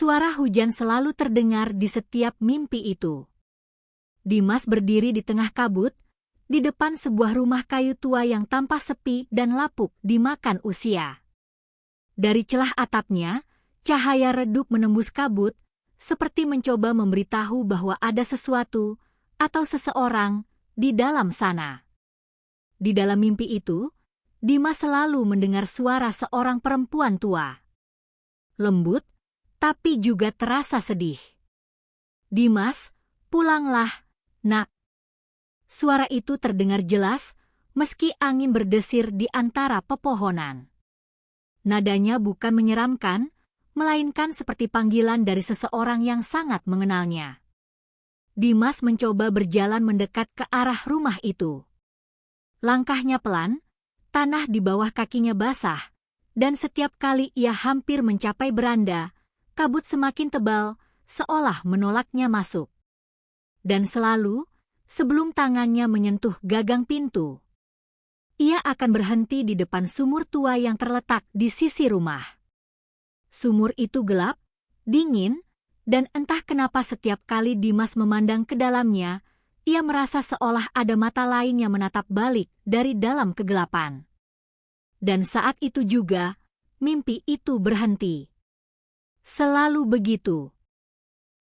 Suara hujan selalu terdengar di setiap mimpi itu. Dimas berdiri di tengah kabut, di depan sebuah rumah kayu tua yang tampak sepi dan lapuk dimakan usia. Dari celah atapnya, cahaya redup menembus kabut, seperti mencoba memberitahu bahwa ada sesuatu atau seseorang di dalam sana. Di dalam mimpi itu, Dimas selalu mendengar suara seorang perempuan tua. Lembut, tapi juga terasa sedih. "Dimas, pulanglah, nak." Suara itu terdengar jelas, meski angin berdesir di antara pepohonan. Nadanya bukan menyeramkan, melainkan seperti panggilan dari seseorang yang sangat mengenalnya. Dimas mencoba berjalan mendekat ke arah rumah itu. Langkahnya pelan, tanah di bawah kakinya basah, dan setiap kali ia hampir mencapai beranda, kabut semakin tebal, seolah menolaknya masuk. Dan selalu, sebelum tangannya menyentuh gagang pintu, ia akan berhenti di depan sumur tua yang terletak di sisi rumah. Sumur itu gelap, dingin, dan entah kenapa setiap kali Dimas memandang ke dalamnya, ia merasa seolah ada mata lain yang menatap balik dari dalam kegelapan. Dan saat itu juga, mimpi itu berhenti. Selalu begitu.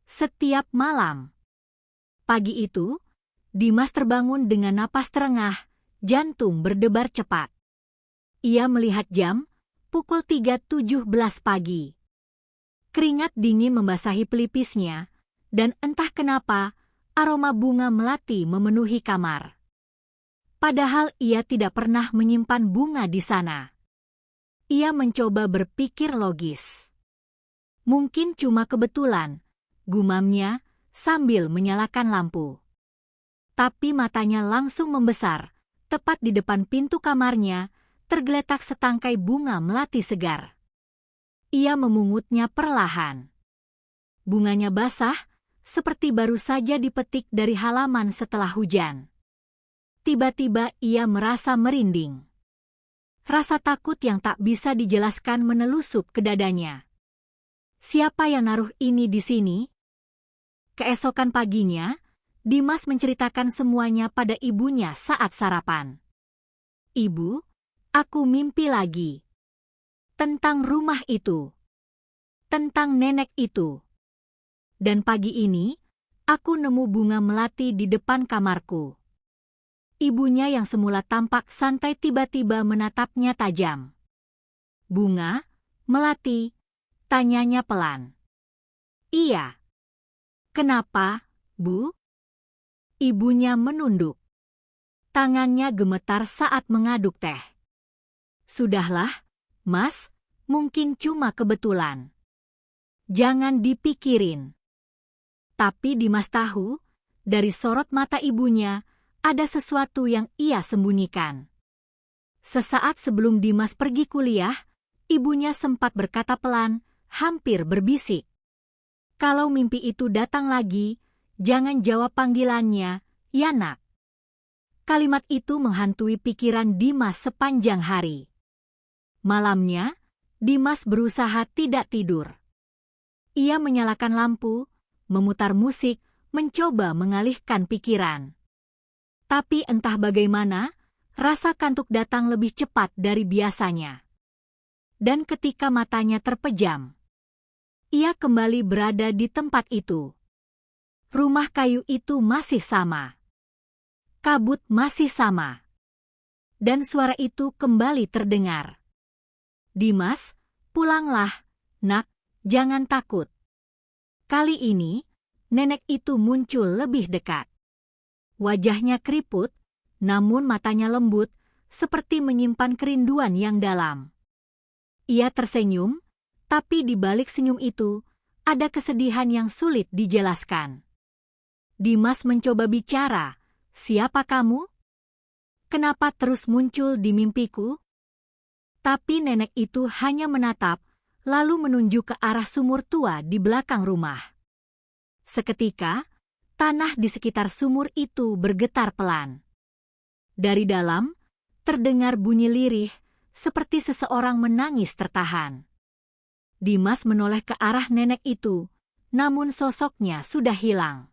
Setiap malam. Pagi itu, Dimas terbangun dengan napas terengah, jantung berdebar cepat. Ia melihat jam, pukul 3.17 pagi. Keringat dingin membasahi pelipisnya, dan entah kenapa, aroma bunga melati memenuhi kamar. Padahal ia tidak pernah menyimpan bunga di sana. Ia mencoba berpikir logis. Mungkin cuma kebetulan, gumamnya sambil menyalakan lampu. Tapi matanya langsung membesar, tepat di depan pintu kamarnya, tergeletak setangkai bunga melati segar. Ia memungutnya perlahan. Bunganya basah, seperti baru saja dipetik dari halaman setelah hujan. Tiba-tiba ia merasa merinding. Rasa takut yang tak bisa dijelaskan menelusup ke dadanya. Siapa yang naruh ini di sini? Keesokan paginya, Dimas menceritakan semuanya pada ibunya saat sarapan. "Ibu, aku mimpi lagi. Tentang rumah itu. Tentang nenek itu. Dan pagi ini, aku nemu bunga melati di depan kamarku." Ibunya yang semula tampak santai tiba-tiba menatapnya tajam. "Bunga? Melati?" tanyanya pelan. "Iya." "Kenapa, Bu?" Ibunya menunduk. Tangannya gemetar saat mengaduk teh. "Sudahlah, Mas, mungkin cuma kebetulan. Jangan dipikirin." Tapi Dimas tahu, dari sorot mata ibunya, ada sesuatu yang ia sembunyikan. Sesaat sebelum Dimas pergi kuliah, ibunya sempat berkata pelan, hampir berbisik. "Kalau mimpi itu datang lagi, jangan jawab panggilannya, ya nak." Kalimat itu menghantui pikiran Dimas sepanjang hari. Malamnya, Dimas berusaha tidak tidur. Ia menyalakan lampu, memutar musik, mencoba mengalihkan pikiran. Tapi entah bagaimana, rasa kantuk datang lebih cepat dari biasanya. Dan ketika matanya terpejam, ia kembali berada di tempat itu. Rumah kayu itu masih sama. Kabut masih sama. Dan suara itu kembali terdengar. "Dimas, pulanglah, nak, jangan takut." Kali ini, nenek itu muncul lebih dekat. Wajahnya keriput, namun matanya lembut, seperti menyimpan kerinduan yang dalam. Ia tersenyum, tapi di balik senyum itu, ada kesedihan yang sulit dijelaskan. Dimas mencoba bicara, "Siapa kamu? Kenapa terus muncul di mimpiku?" Tapi nenek itu hanya menatap, lalu menunjuk ke arah sumur tua di belakang rumah. Seketika, tanah di sekitar sumur itu bergetar pelan. Dari dalam, terdengar bunyi lirih, seperti seseorang menangis tertahan. Dimas menoleh ke arah nenek itu, namun sosoknya sudah hilang.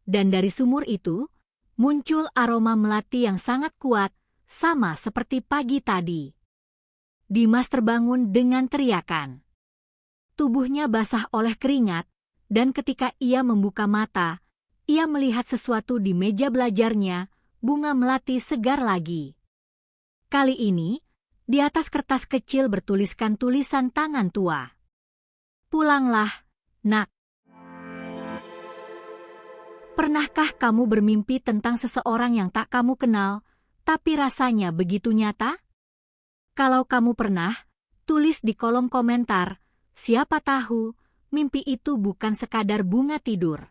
Dan dari sumur itu, muncul aroma melati yang sangat kuat, sama seperti pagi tadi. Dimas terbangun dengan teriakan. Tubuhnya basah oleh keringat, dan ketika ia membuka mata, ia melihat sesuatu di meja belajarnya, bunga melati segar lagi. Kali ini, di atas kertas kecil bertuliskan tulisan tangan tua. "Pulanglah, nak." Pernahkah kamu bermimpi tentang seseorang yang tak kamu kenal, tapi rasanya begitu nyata? Kalau kamu pernah, tulis di kolom komentar. Siapa tahu, mimpi itu bukan sekadar bunga tidur.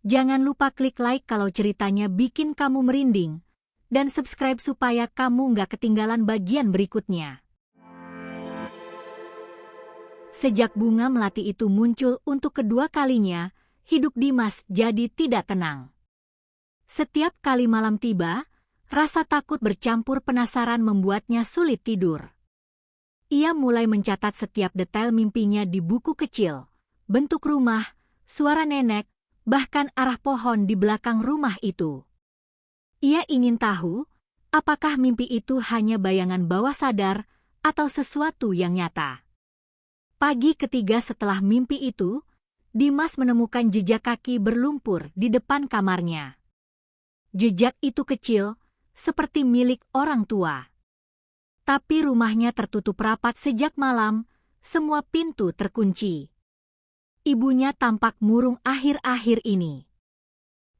Jangan lupa klik like kalau ceritanya bikin kamu merinding, dan subscribe supaya kamu nggak ketinggalan bagian berikutnya. Sejak bunga melati itu muncul untuk kedua kalinya, hidup Dimas jadi tidak tenang. Setiap kali malam tiba, rasa takut bercampur penasaran membuatnya sulit tidur. Ia mulai mencatat setiap detail mimpinya di buku kecil, bentuk rumah, suara nenek, bahkan arah pohon di belakang rumah itu. Ia ingin tahu, apakah mimpi itu hanya bayangan bawah sadar atau sesuatu yang nyata. Pagi ketiga setelah mimpi itu, Dimas menemukan jejak kaki berlumpur di depan kamarnya. Jejak itu kecil, seperti milik orang tua. Tapi rumahnya tertutup rapat sejak malam, semua pintu terkunci. Ibunya tampak murung akhir-akhir ini.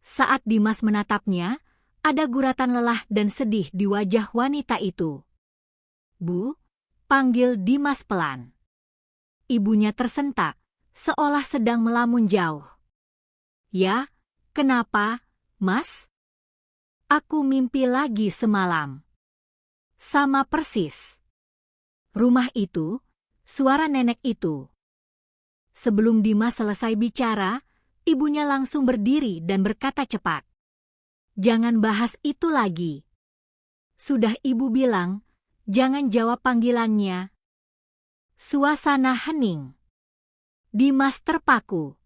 Saat Dimas menatapnya, ada guratan lelah dan sedih di wajah wanita itu. "Bu," panggil Dimas pelan. Ibunya tersentak, seolah sedang melamun jauh. "Ya, kenapa, Mas?" "Aku mimpi lagi semalam." "Sama persis." Rumah itu, suara nenek itu. Sebelum Dimas selesai bicara, ibunya langsung berdiri dan berkata cepat. "Jangan bahas itu lagi. Sudah ibu bilang, jangan jawab panggilannya." Suasana hening. Dimas terpaku.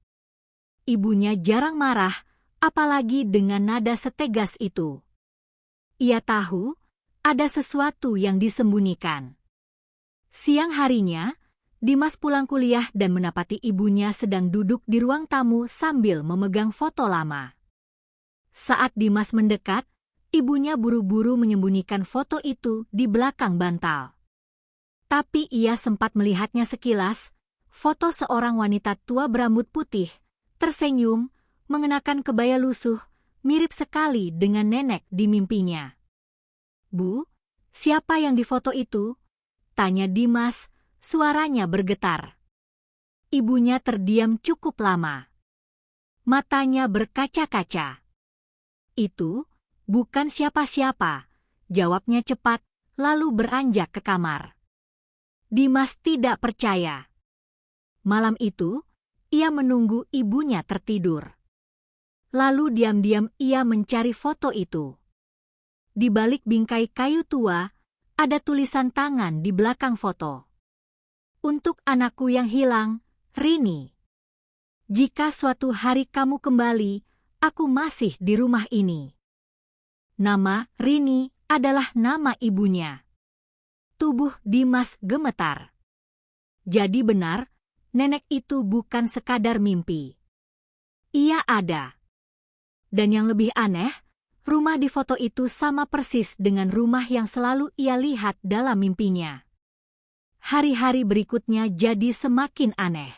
Ibunya jarang marah, apalagi dengan nada setegas itu. Ia tahu, ada sesuatu yang disembunyikan. Siang harinya, Dimas pulang kuliah dan mendapati ibunya sedang duduk di ruang tamu sambil memegang foto lama. Saat Dimas mendekat, ibunya buru-buru menyembunyikan foto itu di belakang bantal. Tapi ia sempat melihatnya sekilas, foto seorang wanita tua berambut putih, tersenyum, mengenakan kebaya lusuh, mirip sekali dengan nenek di mimpinya. "Bu, siapa yang difoto itu?" tanya Dimas, suaranya bergetar. Ibunya terdiam cukup lama. Matanya berkaca-kaca. "Itu bukan siapa-siapa," jawabnya cepat, lalu beranjak ke kamar. Dimas tidak percaya. Malam itu, ia menunggu ibunya tertidur. Lalu diam-diam ia mencari foto itu. Di balik bingkai kayu tua, ada tulisan tangan di belakang foto. "Untuk anakku yang hilang, Rini. Jika suatu hari kamu kembali, aku masih di rumah ini." Nama Rini adalah nama ibunya. Tubuh Dimas gemetar. Jadi benar, nenek itu bukan sekadar mimpi. Ia ada. Dan yang lebih aneh, rumah di foto itu sama persis dengan rumah yang selalu ia lihat dalam mimpinya. Hari-hari berikutnya jadi semakin aneh.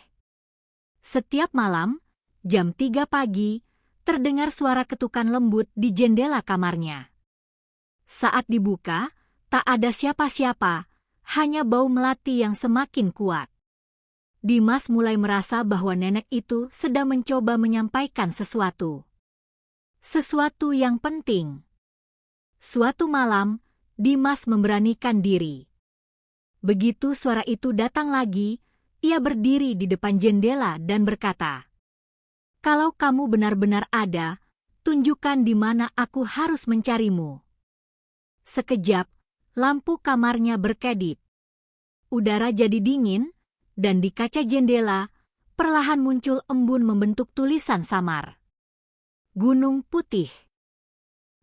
Setiap malam, jam 3 pagi, terdengar suara ketukan lembut di jendela kamarnya. Saat dibuka, tak ada siapa-siapa, hanya bau melati yang semakin kuat. Dimas mulai merasa bahwa nenek itu sedang mencoba menyampaikan sesuatu. Sesuatu yang penting. Suatu malam, Dimas memberanikan diri. Begitu suara itu datang lagi, ia berdiri di depan jendela dan berkata, "Kalau kamu benar-benar ada, tunjukkan di mana aku harus mencarimu." Sekejap, lampu kamarnya berkedip. Udara jadi dingin, dan di kaca jendela, perlahan muncul embun membentuk tulisan samar. Gunung Putih.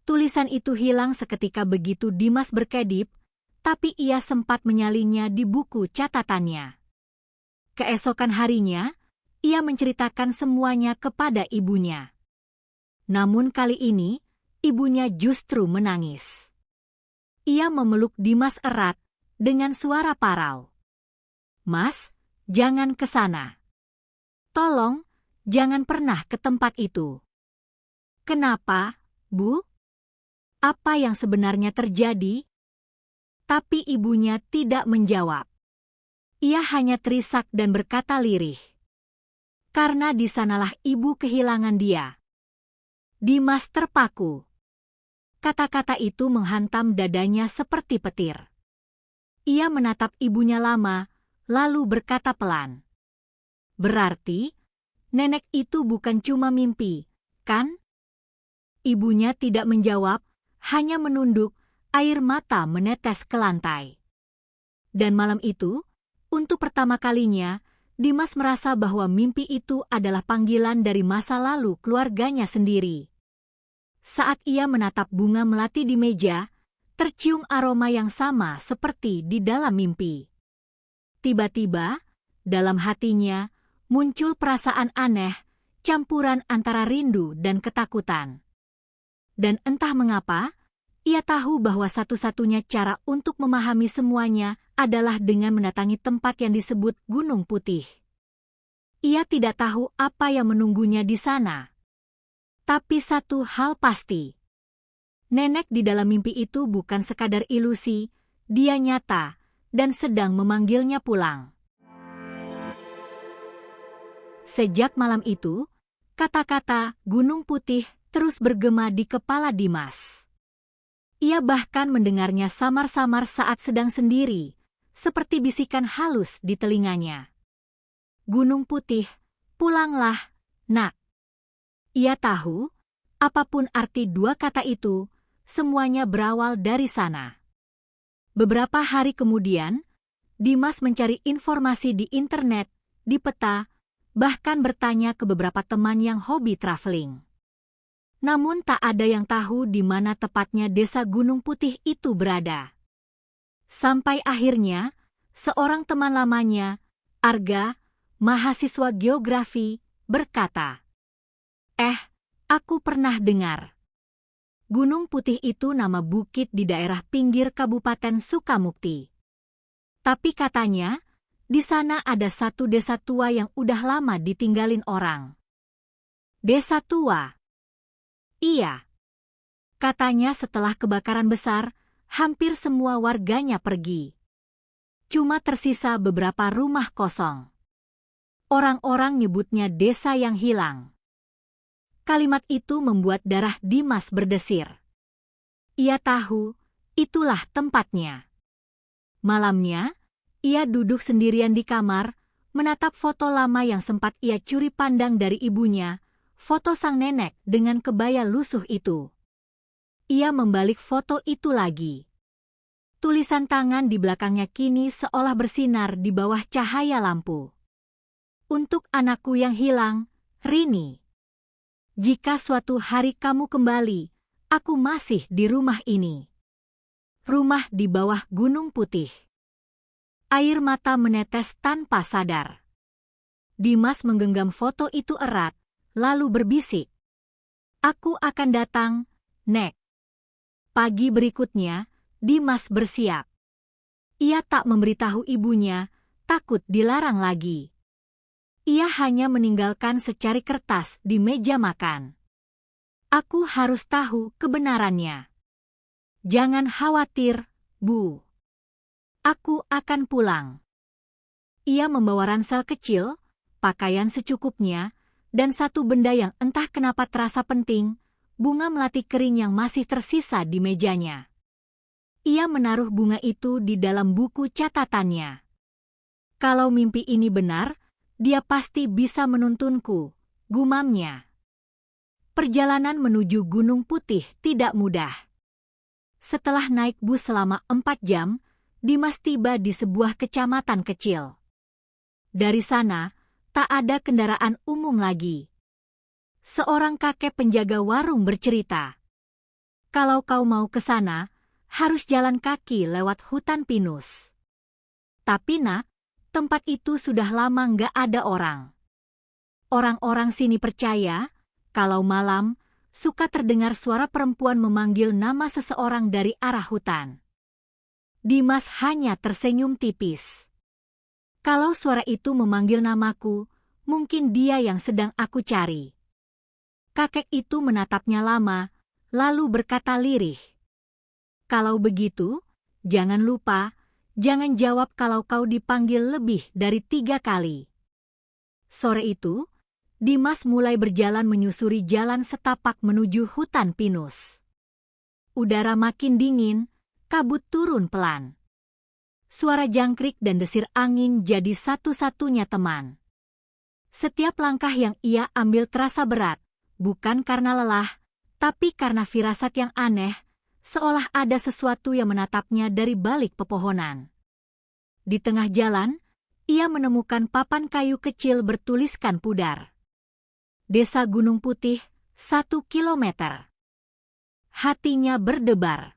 Tulisan itu hilang seketika begitu Dimas berkedip, tapi ia sempat menyalinnya di buku catatannya. Keesokan harinya, ia menceritakan semuanya kepada ibunya. Namun kali ini, ibunya justru menangis. Ia memeluk Dimas erat dengan suara parau. "Mas, jangan ke sana. Tolong, jangan pernah ke tempat itu." "Kenapa, Bu? Apa yang sebenarnya terjadi?" Tapi ibunya tidak menjawab. Ia hanya terisak dan berkata lirih. Karena di sanalah ibu kehilangan dia. Dimas terpaku. Kata-kata itu menghantam dadanya seperti petir. Ia menatap ibunya lama, lalu berkata pelan. "Berarti, nenek itu bukan cuma mimpi, kan?" Ibunya tidak menjawab, hanya menunduk, air mata menetes ke lantai. Dan malam itu, untuk pertama kalinya, Dimas merasa bahwa mimpi itu adalah panggilan dari masa lalu keluarganya sendiri. Saat ia menatap bunga melati di meja, tercium aroma yang sama seperti di dalam mimpi. Tiba-tiba, dalam hatinya, muncul perasaan aneh, campuran antara rindu dan ketakutan. Dan entah mengapa, ia tahu bahwa satu-satunya cara untuk memahami semuanya adalah dengan mendatangi tempat yang disebut Gunung Putih. Ia tidak tahu apa yang menunggunya di sana. Tapi satu hal pasti. Nenek di dalam mimpi itu bukan sekadar ilusi, dia nyata dan sedang memanggilnya pulang. Sejak malam itu, kata-kata Gunung Putih terus bergema di kepala Dimas. Ia bahkan mendengarnya samar-samar saat sedang sendiri, seperti bisikan halus di telinganya. "Gunung Putih, pulanglah, Nak." Ia tahu, apapun arti dua kata itu, semuanya berawal dari sana. Beberapa hari kemudian, Dimas mencari informasi di internet, di peta, bahkan bertanya ke beberapa teman yang hobi traveling. Namun tak ada yang tahu di mana tepatnya desa Gunung Putih itu berada. Sampai akhirnya, seorang teman lamanya, Arga, mahasiswa geografi, berkata, aku pernah dengar. Gunung Putih itu nama bukit di daerah pinggir Kabupaten Sukamukti. Tapi katanya, di sana ada satu desa tua yang udah lama ditinggalin orang." "Desa tua?" "Iya." Katanya setelah kebakaran besar, hampir semua warganya pergi. Cuma tersisa beberapa rumah kosong. Orang-orang nyebutnya desa yang hilang. Kalimat itu membuat darah Dimas berdesir. Ia tahu, itulah tempatnya. Malamnya, ia duduk sendirian di kamar, menatap foto lama yang sempat ia curi pandang dari ibunya, foto sang nenek dengan kebaya lusuh itu. Ia membalik foto itu lagi. Tulisan tangan di belakangnya kini seolah bersinar di bawah cahaya lampu. "Untuk anakku yang hilang, Rini. Jika suatu hari kamu kembali, aku masih di rumah ini. Rumah di bawah Gunung Putih." Air mata menetes tanpa sadar. Dimas menggenggam foto itu erat, lalu berbisik, "Aku akan datang, Nek." Pagi berikutnya, Dimas bersiap. Ia tak memberitahu ibunya, takut dilarang lagi. Ia hanya meninggalkan secari kertas di meja makan. "Aku harus tahu kebenarannya. Jangan khawatir, Bu. Aku akan pulang." Ia membawa ransel kecil, pakaian secukupnya, dan satu benda yang entah kenapa terasa penting, bunga melati kering yang masih tersisa di mejanya. Ia menaruh bunga itu di dalam buku catatannya. "Kalau mimpi ini benar, dia pasti bisa menuntunku," gumamnya. Perjalanan menuju Gunung Putih tidak mudah. Setelah naik bus selama 4 jam, Dimas tiba di sebuah kecamatan kecil. Dari sana, tak ada kendaraan umum lagi. Seorang kakek penjaga warung bercerita, "Kalau kau mau ke sana, harus jalan kaki lewat hutan pinus. Tapi nak, tempat itu sudah lama nggak ada orang. Orang-orang sini percaya, kalau malam, suka terdengar suara perempuan memanggil nama seseorang dari arah hutan." Dimas hanya tersenyum tipis. "Kalau suara itu memanggil namaku, mungkin dia yang sedang aku cari." Kakek itu menatapnya lama, lalu berkata lirih, "Kalau begitu, jangan lupa, jangan jawab kalau kau dipanggil lebih dari 3 kali." Sore itu, Dimas mulai berjalan menyusuri jalan setapak menuju hutan pinus. Udara makin dingin, kabut turun pelan. Suara jangkrik dan desir angin jadi satu-satunya teman. Setiap langkah yang ia ambil terasa berat, bukan karena lelah, tapi karena firasat yang aneh, seolah ada sesuatu yang menatapnya dari balik pepohonan. Di tengah jalan, ia menemukan papan kayu kecil bertuliskan pudar, "Desa Gunung Putih, 1 kilometer." Hatinya berdebar.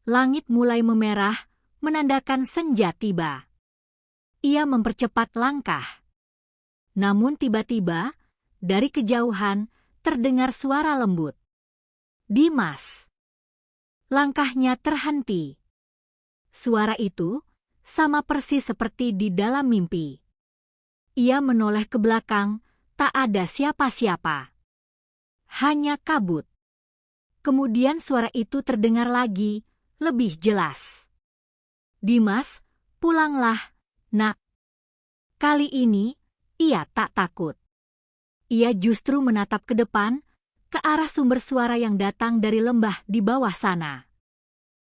Langit mulai memerah, menandakan senja tiba. Ia mempercepat langkah. Namun tiba-tiba, dari kejauhan, terdengar suara lembut, "Dimas." Langkahnya terhenti. Suara itu sama persis seperti di dalam mimpi. Ia menoleh ke belakang, tak ada siapa-siapa. Hanya kabut. Kemudian suara itu terdengar lagi, lebih jelas, "Dimas, pulanglah, nak." Kali ini, ia tak takut. Ia justru menatap ke depan, ke arah sumber suara yang datang dari lembah di bawah sana.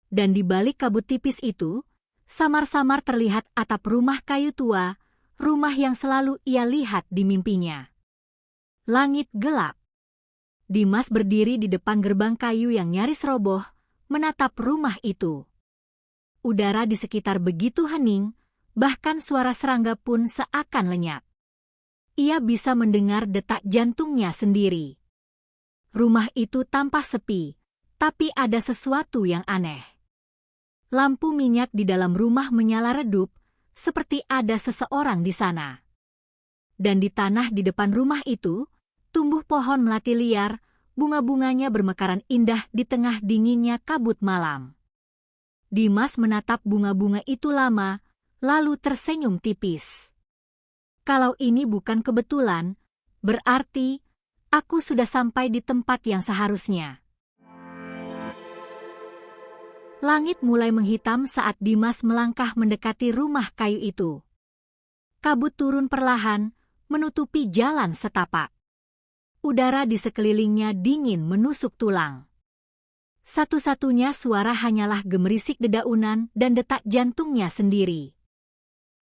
Dan di balik kabut tipis itu, samar-samar terlihat atap rumah kayu tua, rumah yang selalu ia lihat di mimpinya. Langit gelap. Dimas berdiri di depan gerbang kayu yang nyaris roboh, menatap rumah itu. Udara di sekitar begitu hening, bahkan suara serangga pun seakan lenyap. Ia bisa mendengar detak jantungnya sendiri. Rumah itu tampak sepi, tapi ada sesuatu yang aneh. Lampu minyak di dalam rumah menyala redup, seperti ada seseorang di sana. Dan di tanah di depan rumah itu, tumbuh pohon melati liar, bunga-bunganya bermekaran indah di tengah dinginnya kabut malam. Dimas menatap bunga-bunga itu lama, lalu tersenyum tipis. Kalau ini bukan kebetulan, berarti aku sudah sampai di tempat yang seharusnya. Langit mulai menghitam saat Dimas melangkah mendekati rumah kayu itu. Kabut turun perlahan, menutupi jalan setapak. Udara di sekelilingnya dingin menusuk tulang. Satu-satunya suara hanyalah gemerisik dedaunan dan detak jantungnya sendiri.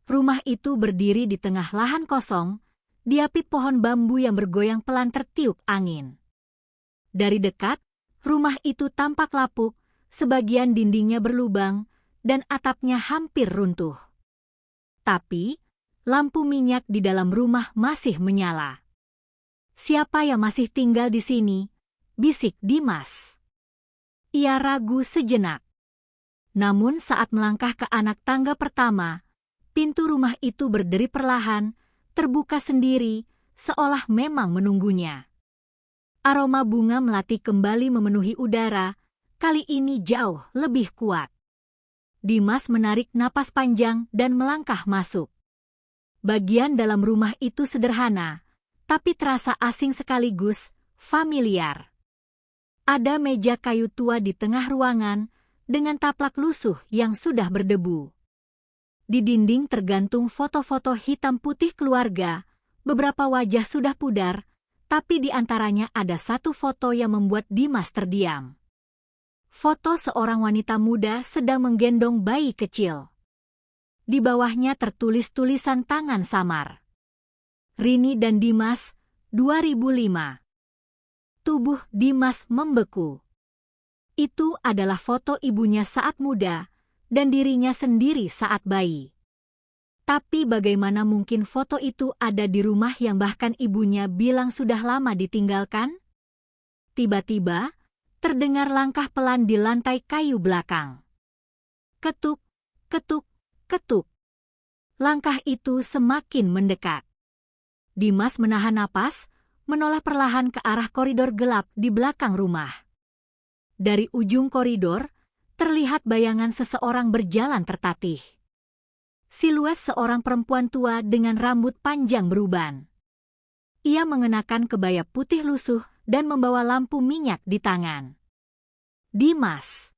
Rumah itu berdiri di tengah lahan kosong, diapit pohon bambu yang bergoyang pelan tertiup angin. Dari dekat, rumah itu tampak lapuk, sebagian dindingnya berlubang, dan atapnya hampir runtuh. Tapi, lampu minyak di dalam rumah masih menyala. "Siapa yang masih tinggal di sini?" bisik Dimas. Ia ragu sejenak. Namun saat melangkah ke anak tangga pertama, pintu rumah itu berderi perlahan, terbuka sendiri, seolah memang menunggunya. Aroma bunga melati kembali memenuhi udara, kali ini jauh lebih kuat. Dimas menarik napas panjang dan melangkah masuk. Bagian dalam rumah itu sederhana, tapi terasa asing sekaligus familiar. Ada meja kayu tua di tengah ruangan, dengan taplak lusuh yang sudah berdebu. Di dinding tergantung foto-foto hitam putih keluarga, beberapa wajah sudah pudar, tapi di antaranya ada satu foto yang membuat Dimas terdiam. Foto seorang wanita muda sedang menggendong bayi kecil. Di bawahnya tertulis tulisan tangan samar. Rini dan Dimas, 2005. Tubuh Dimas membeku. Itu adalah foto ibunya saat muda dan dirinya sendiri saat bayi. Tapi bagaimana mungkin foto itu ada di rumah yang bahkan ibunya bilang sudah lama ditinggalkan? Tiba-tiba, terdengar langkah pelan di lantai kayu belakang. Ketuk, ketuk, ketuk. Langkah itu semakin mendekat. Dimas menahan napas, menoleh perlahan ke arah koridor gelap di belakang rumah. Dari ujung koridor, terlihat bayangan seseorang berjalan tertatih. Siluet seorang perempuan tua dengan rambut panjang beruban. Ia mengenakan kebaya putih lusuh dan membawa lampu minyak di tangan. Dimas.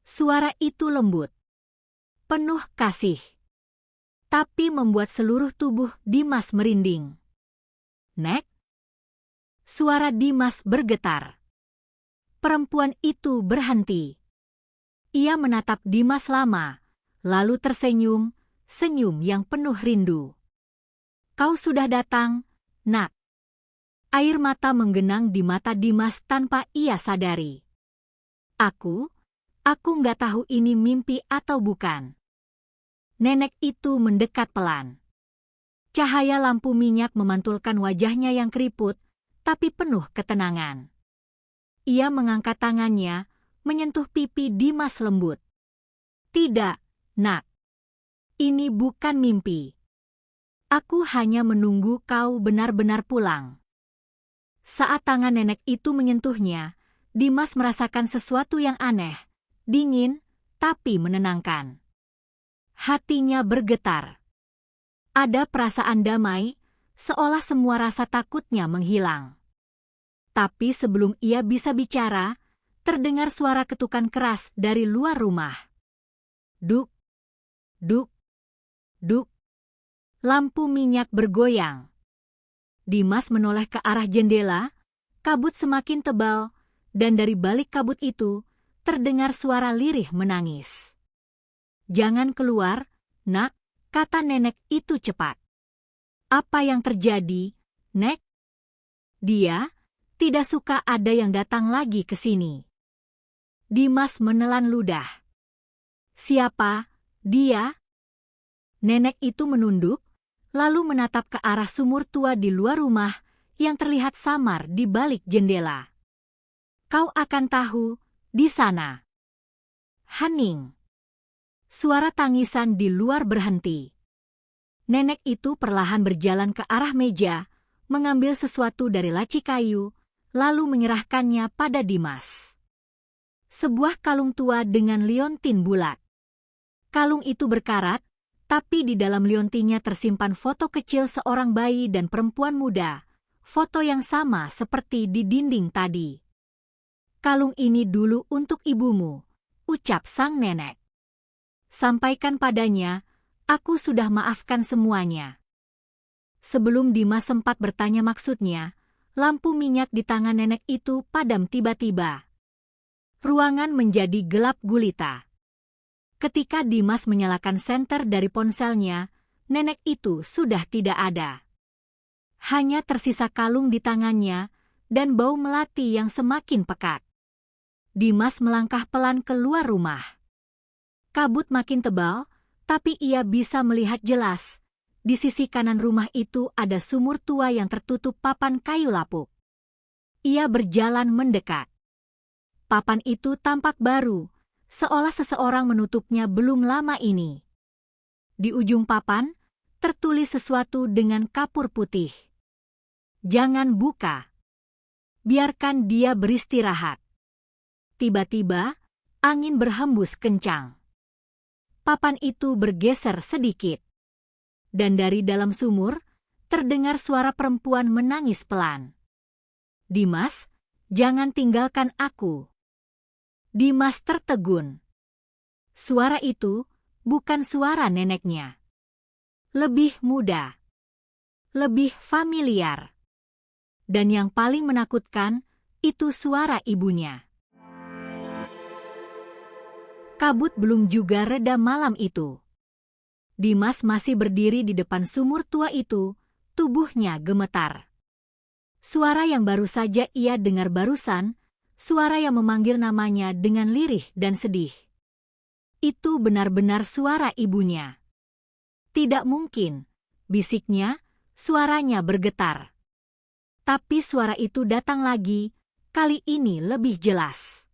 Suara itu lembut, penuh kasih, tapi membuat seluruh tubuh Dimas merinding. Nek? Suara Dimas bergetar. Perempuan itu berhenti. Ia menatap Dimas lama, lalu tersenyum, senyum yang penuh rindu. Kau sudah datang, Nak. Air mata menggenang di mata Dimas tanpa ia sadari. Aku nggak tahu ini mimpi atau bukan. Nenek itu mendekat pelan. Cahaya lampu minyak memantulkan wajahnya yang keriput, tapi penuh ketenangan. Ia mengangkat tangannya, menyentuh pipi Dimas lembut. Tidak, Nak. Ini bukan mimpi. Aku hanya menunggu kau benar-benar pulang. Saat tangan nenek itu menyentuhnya, Dimas merasakan sesuatu yang aneh, dingin, tapi menenangkan. Hatinya bergetar. Ada perasaan damai, seolah semua rasa takutnya menghilang. Tapi sebelum ia bisa bicara, terdengar suara ketukan keras dari luar rumah. Duk, duk, duk. Lampu minyak bergoyang. Dimas menoleh ke arah jendela, kabut semakin tebal, dan dari balik kabut itu, terdengar suara lirih menangis. Jangan keluar, Nak, kata nenek itu cepat. Apa yang terjadi, Nek? Dia tidak suka ada yang datang lagi ke sini. Dimas menelan ludah. Siapa dia? Nenek itu menunduk, lalu menatap ke arah sumur tua di luar rumah yang terlihat samar di balik jendela. Kau akan tahu di sana. Hening. Suara tangisan di luar berhenti. Nenek itu perlahan berjalan ke arah meja, mengambil sesuatu dari laci kayu, lalu menyerahkannya pada Dimas. Sebuah kalung tua dengan liontin bulat. Kalung itu berkarat, tapi di dalam liontinnya tersimpan foto kecil seorang bayi dan perempuan muda, foto yang sama seperti di dinding tadi. Kalung ini dulu untuk ibumu, ucap sang nenek. Sampaikan padanya, aku sudah maafkan semuanya. Sebelum Dimas sempat bertanya maksudnya, lampu minyak di tangan nenek itu padam tiba-tiba. Ruangan menjadi gelap gulita. Ketika Dimas menyalakan senter dari ponselnya, nenek itu sudah tidak ada. Hanya tersisa kalung di tangannya dan bau melati yang semakin pekat. Dimas melangkah pelan keluar rumah. Kabut makin tebal, tapi ia bisa melihat jelas. Di sisi kanan rumah itu ada sumur tua yang tertutup papan kayu lapuk. Ia berjalan mendekat. Papan itu tampak baru, seolah seseorang menutupnya belum lama ini. Di ujung papan, tertulis sesuatu dengan kapur putih. Jangan buka. Biarkan dia beristirahat. Tiba-tiba, angin berhembus kencang. Papan itu bergeser sedikit. Dan dari dalam sumur, terdengar suara perempuan menangis pelan. Dimas, jangan tinggalkan aku. Dimas tertegun. Suara itu bukan suara neneknya. Lebih muda. Lebih familiar. Dan yang paling menakutkan, itu suara ibunya. Kabut belum juga reda malam itu. Dimas masih berdiri di depan sumur tua itu, tubuhnya gemetar. Suara yang baru saja ia dengar barusan, suara yang memanggil namanya dengan lirih dan sedih. Itu benar-benar suara ibunya. Tidak mungkin, bisiknya, suaranya bergetar. Tapi suara itu datang lagi, kali ini lebih jelas.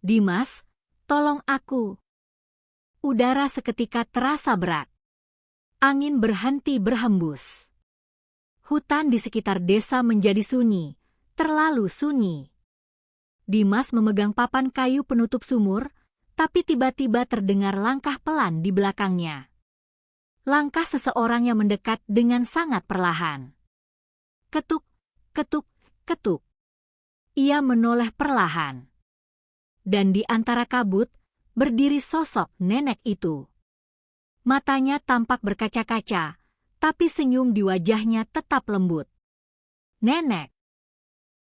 Dimas, tolong aku. Udara seketika terasa berat. Angin berhenti berhembus. Hutan di sekitar desa menjadi sunyi, terlalu sunyi. Dimas memegang papan kayu penutup sumur, tapi tiba-tiba terdengar langkah pelan di belakangnya. Langkah seseorang yang mendekat dengan sangat perlahan. Ketuk, ketuk, ketuk. Ia menoleh perlahan. Dan di antara kabut, berdiri sosok nenek itu. Matanya tampak berkaca-kaca, tapi senyum di wajahnya tetap lembut. Nenek.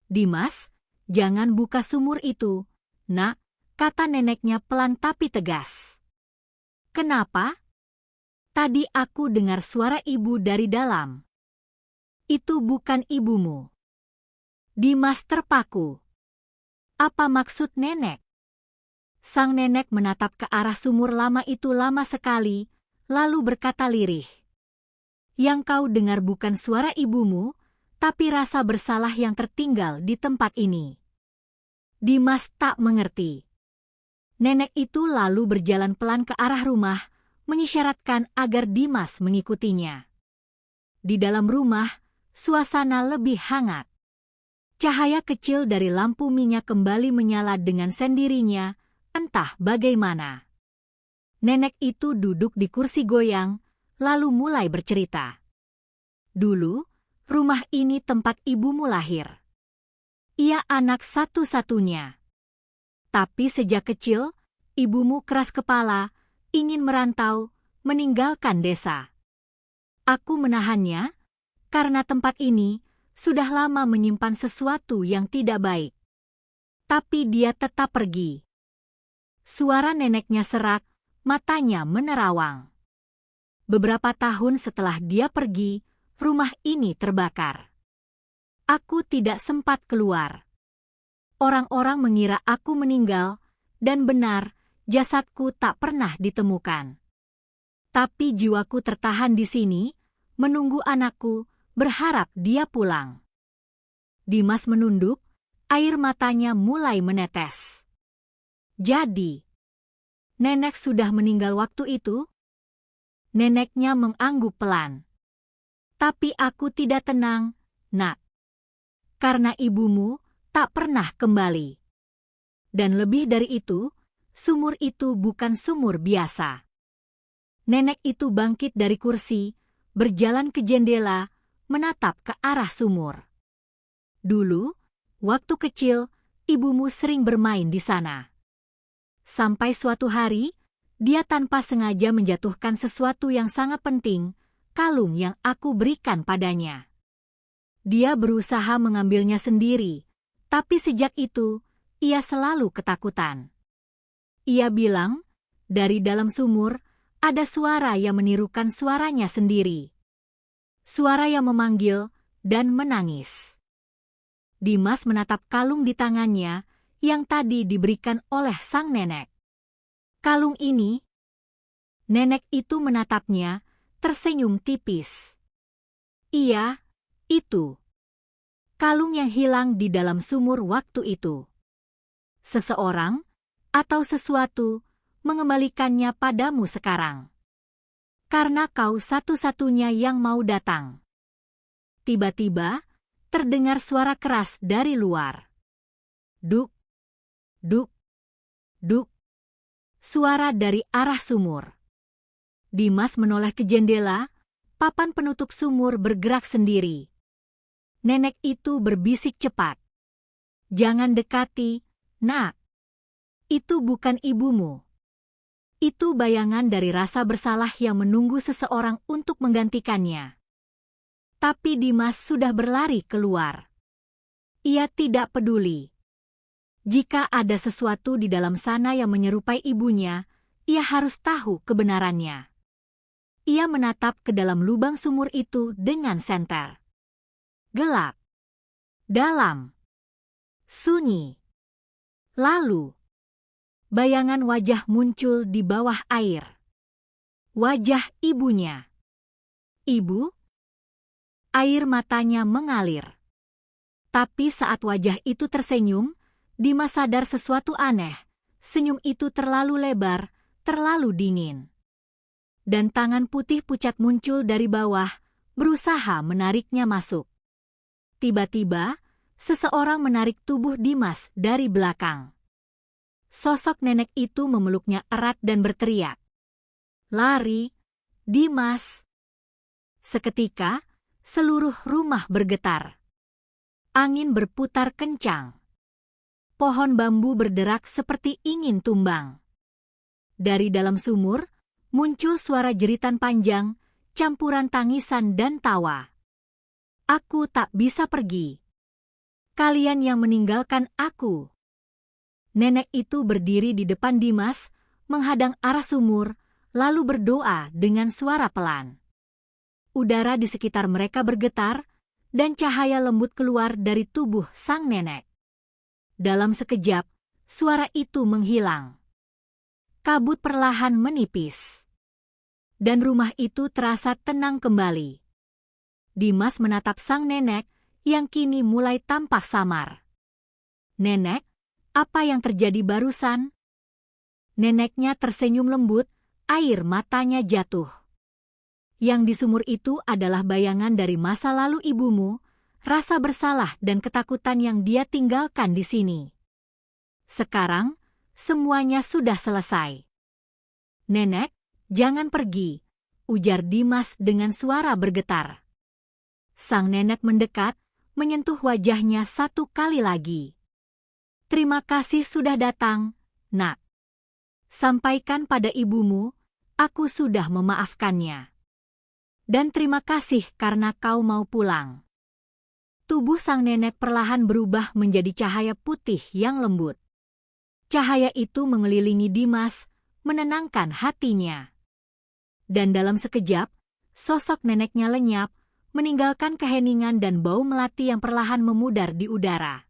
Dimas, jangan buka sumur itu, nak, kata neneknya pelan tapi tegas. Kenapa? Tadi aku dengar suara ibu dari dalam. Itu bukan ibumu. Dimas terpaku. Apa maksud nenek? Sang nenek menatap ke arah sumur lama itu lama sekali, lalu berkata lirih. Yang kau dengar bukan suara ibumu, tapi rasa bersalah yang tertinggal di tempat ini. Dimas tak mengerti. Nenek itu lalu berjalan pelan ke arah rumah, mengisyaratkan agar Dimas mengikutinya. Di dalam rumah, suasana lebih hangat. Cahaya kecil dari lampu minyak kembali menyala dengan sendirinya, entah bagaimana. Nenek itu duduk di kursi goyang, lalu mulai bercerita. Dulu, rumah ini tempat ibumu lahir. Ia anak satu-satunya. Tapi sejak kecil, ibumu keras kepala, ingin merantau, meninggalkan desa. Aku menahannya, karena tempat ini sudah lama menyimpan sesuatu yang tidak baik. Tapi dia tetap pergi. Suara neneknya serak, matanya menerawang. Beberapa tahun setelah dia pergi, rumah ini terbakar. Aku tidak sempat keluar. Orang-orang mengira aku meninggal, dan benar, jasadku tak pernah ditemukan. Tapi jiwaku tertahan di sini, menunggu anakku, berharap dia pulang. Dimas menunduk, air matanya mulai menetes. Jadi, nenek sudah meninggal waktu itu? Neneknya mengangguk pelan. Tapi aku tidak tenang, nak. Karena ibumu tak pernah kembali. Dan lebih dari itu, sumur itu bukan sumur biasa. Nenek itu bangkit dari kursi, berjalan ke jendela, menatap ke arah sumur. Dulu, waktu kecil, ibumu sering bermain di sana. Sampai suatu hari, dia tanpa sengaja menjatuhkan sesuatu yang sangat penting, kalung yang aku berikan padanya. Dia berusaha mengambilnya sendiri, tapi sejak itu, ia selalu ketakutan. Ia bilang, dari dalam sumur, ada suara yang menirukan suaranya sendiri. Suara yang memanggil dan menangis. Dimas menatap kalung di tangannya yang tadi diberikan oleh sang nenek. Kalung ini, nenek itu menatapnya, tersenyum tipis. Iya, itu. Kalung yang hilang di dalam sumur waktu itu. Seseorang, atau sesuatu, mengembalikannya padamu sekarang. Karena kau satu-satunya yang mau datang. Tiba-tiba, terdengar suara keras dari luar. Duk, duk, duk. Suara dari arah sumur. Dimas menoleh ke jendela, papan penutup sumur bergerak sendiri. Nenek itu berbisik cepat. Jangan dekati, nak. Itu bukan ibumu. Itu bayangan dari rasa bersalah yang menunggu seseorang untuk menggantikannya. Tapi Dimas sudah berlari keluar. Ia tidak peduli. Jika ada sesuatu di dalam sana yang menyerupai ibunya, ia harus tahu kebenarannya. Ia menatap ke dalam lubang sumur itu dengan senter. Gelap. Dalam. Sunyi. Lalu, bayangan wajah muncul di bawah air. wajah ibunya. Ibu? Air matanya mengalir. Tapi saat wajah itu tersenyum, Dimas sadar sesuatu aneh. Senyum itu terlalu lebar, terlalu dingin. Dan tangan putih pucat muncul dari bawah, berusaha menariknya masuk. Tiba-tiba, seseorang menarik tubuh Dimas dari belakang. Sosok nenek itu memeluknya erat dan berteriak, "Lari, Dimas!" Seketika, seluruh rumah bergetar. Angin berputar kencang. Pohon bambu berderak seperti ingin tumbang. Dari dalam sumur, muncul suara jeritan panjang, campuran tangisan dan tawa. "Aku tak bisa pergi. Kalian yang meninggalkan aku." Nenek itu berdiri di depan Dimas, menghadang arah sumur, lalu berdoa dengan suara pelan. Udara di sekitar mereka bergetar, dan cahaya lembut keluar dari tubuh sang nenek. Dalam sekejap, suara itu menghilang. Kabut perlahan menipis. Dan rumah itu terasa tenang kembali. Dimas menatap sang nenek, yang kini mulai tampak samar. "Nenek, apa yang terjadi barusan?" Neneknya tersenyum lembut, air matanya jatuh. Yang di sumur itu adalah bayangan dari masa lalu ibumu, rasa bersalah dan ketakutan yang dia tinggalkan di sini. Sekarang, semuanya sudah selesai. "Nenek, jangan pergi," ujar Dimas dengan suara bergetar. Sang nenek mendekat, menyentuh wajahnya satu kali lagi. "Terima kasih sudah datang, Nak. Sampaikan pada ibumu, aku sudah memaafkannya. Dan terima kasih karena kau mau pulang." Tubuh sang nenek perlahan berubah menjadi cahaya putih yang lembut. Cahaya itu mengelilingi Dimas, menenangkan hatinya. Dan dalam sekejap, sosok neneknya lenyap, meninggalkan keheningan dan bau melati yang perlahan memudar di udara.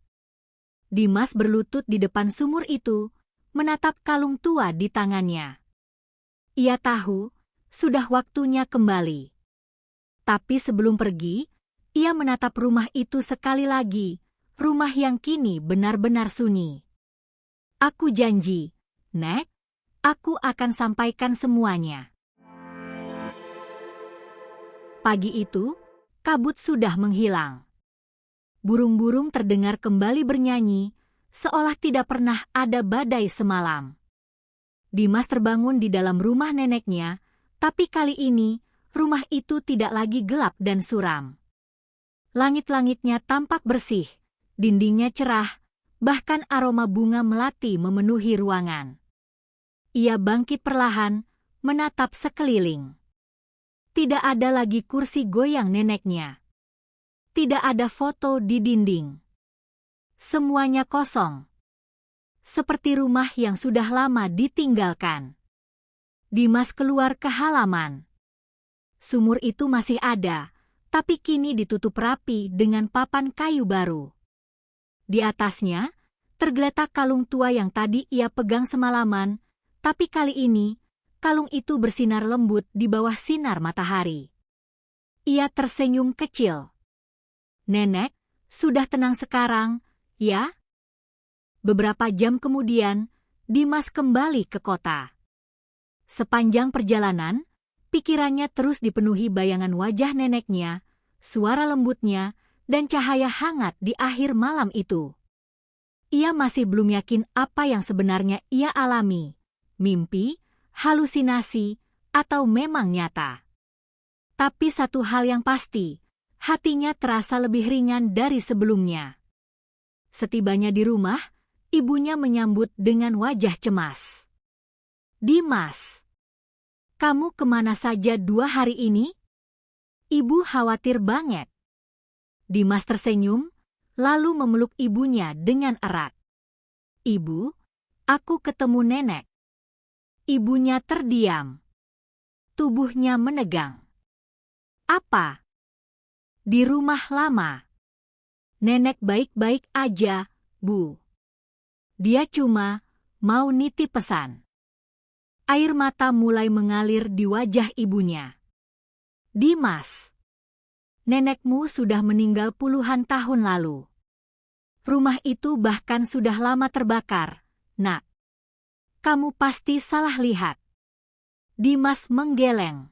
Dimas berlutut di depan sumur itu, menatap kalung tua di tangannya. Ia tahu, sudah waktunya kembali. Tapi sebelum pergi, ia menatap rumah itu sekali lagi, rumah yang kini benar-benar sunyi. "Aku janji, Nek, aku akan sampaikan semuanya." Pagi itu, kabut sudah menghilang. Burung-burung terdengar kembali bernyanyi, seolah tidak pernah ada badai semalam. Dimas terbangun di dalam rumah neneknya, tapi kali ini, rumah itu tidak lagi gelap dan suram. Langit-langitnya tampak bersih, dindingnya cerah, bahkan aroma bunga melati memenuhi ruangan. Ia bangkit perlahan, menatap sekeliling. Tidak ada lagi kursi goyang neneknya. Tidak ada foto di dinding. Semuanya kosong. Seperti rumah yang sudah lama ditinggalkan. Dimas keluar ke halaman. Sumur itu masih ada, tapi kini ditutup rapi dengan papan kayu baru. Di atasnya, tergeletak kalung tua yang tadi ia pegang semalaman, tapi kali ini, kalung itu bersinar lembut di bawah sinar matahari. Ia tersenyum kecil. "Nenek, sudah tenang sekarang, ya?" Beberapa jam kemudian, Dimas kembali ke kota. Sepanjang perjalanan, pikirannya terus dipenuhi bayangan wajah neneknya, suara lembutnya, dan cahaya hangat di akhir malam itu. Ia masih belum yakin apa yang sebenarnya ia alami, mimpi, halusinasi, atau memang nyata. Tapi satu hal yang pasti, hatinya terasa lebih ringan dari sebelumnya. Setibanya di rumah, ibunya menyambut dengan wajah cemas. "Dimas, kamu kemana saja 2 hari ini? Ibu khawatir banget." Dimas tersenyum, lalu memeluk ibunya dengan erat. "Ibu, aku ketemu nenek." Ibunya terdiam. Tubuhnya menegang. "Apa?" "Di rumah lama. Nenek baik-baik aja, Bu. Dia cuma mau nitip pesan." Air mata mulai mengalir di wajah ibunya. Dimas, nenekmu sudah meninggal puluhan tahun lalu. Rumah itu bahkan sudah lama terbakar, Nak. Kamu pasti salah lihat. Dimas menggeleng.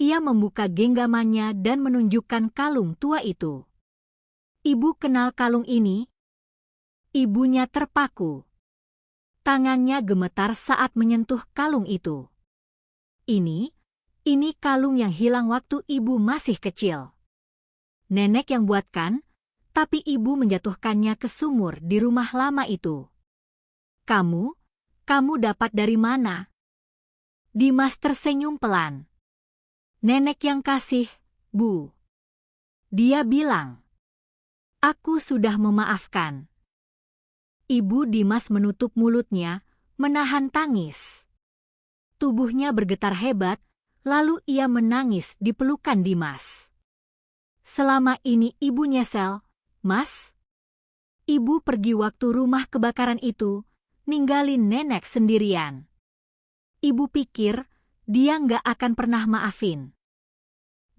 Ia membuka genggamannya dan menunjukkan kalung tua itu. Ibu kenal kalung ini? Ibunya terpaku. Tangannya gemetar saat menyentuh kalung itu. Ini kalung yang hilang waktu ibu masih kecil. Nenek yang buatkan, tapi ibu menjatuhkannya ke sumur di rumah lama itu. Kamu dapat dari mana? Dimas tersenyum pelan. Nenek yang kasih, Bu. Dia bilang. Aku sudah memaafkan. Ibu Dimas menutup mulutnya, menahan tangis. Tubuhnya bergetar hebat, lalu ia menangis di pelukan Dimas. Selama ini ibu nyesel, Mas. Ibu pergi waktu rumah kebakaran itu, ninggalin nenek sendirian. Ibu pikir dia nggak akan pernah maafin.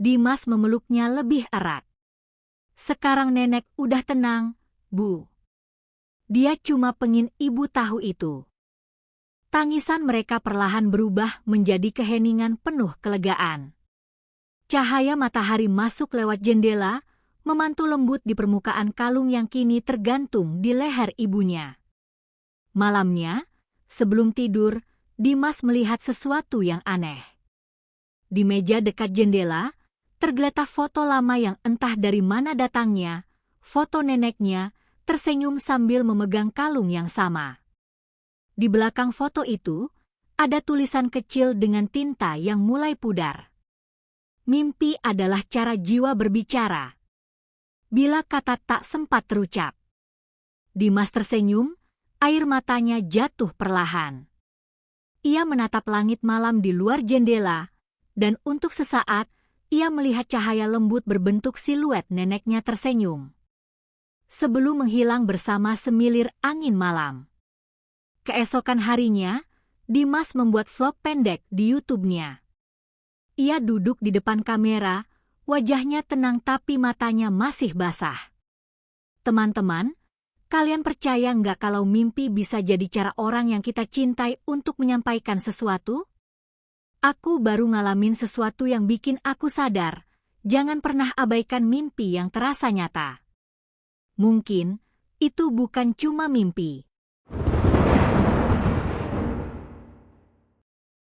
Dimas memeluknya lebih erat. Sekarang nenek udah tenang, Bu. Dia cuma pengen ibu tahu itu. Tangisan mereka perlahan berubah menjadi keheningan penuh kelegaan. Cahaya matahari masuk lewat jendela, memantul lembut di permukaan kalung yang kini tergantung di leher ibunya. Malamnya, sebelum tidur, Dimas melihat sesuatu yang aneh. Di meja dekat jendela, tergeletak foto lama yang entah dari mana datangnya, foto neneknya, tersenyum sambil memegang kalung yang sama. Di belakang foto itu, ada tulisan kecil dengan tinta yang mulai pudar. Mimpi adalah cara jiwa berbicara. Bila kata tak sempat terucap. Dimas tersenyum, air matanya jatuh perlahan. Ia menatap langit malam di luar jendela, dan untuk sesaat, ia melihat cahaya lembut berbentuk siluet neneknya tersenyum. Sebelum menghilang bersama semilir angin malam. Keesokan harinya, Dimas membuat vlog pendek di YouTube-nya. Ia duduk di depan kamera, wajahnya tenang tapi matanya masih basah. Teman-teman, kalian percaya nggak kalau mimpi bisa jadi cara orang yang kita cintai untuk menyampaikan sesuatu? Aku baru ngalamin sesuatu yang bikin aku sadar, jangan pernah abaikan mimpi yang terasa nyata. Mungkin, itu bukan cuma mimpi.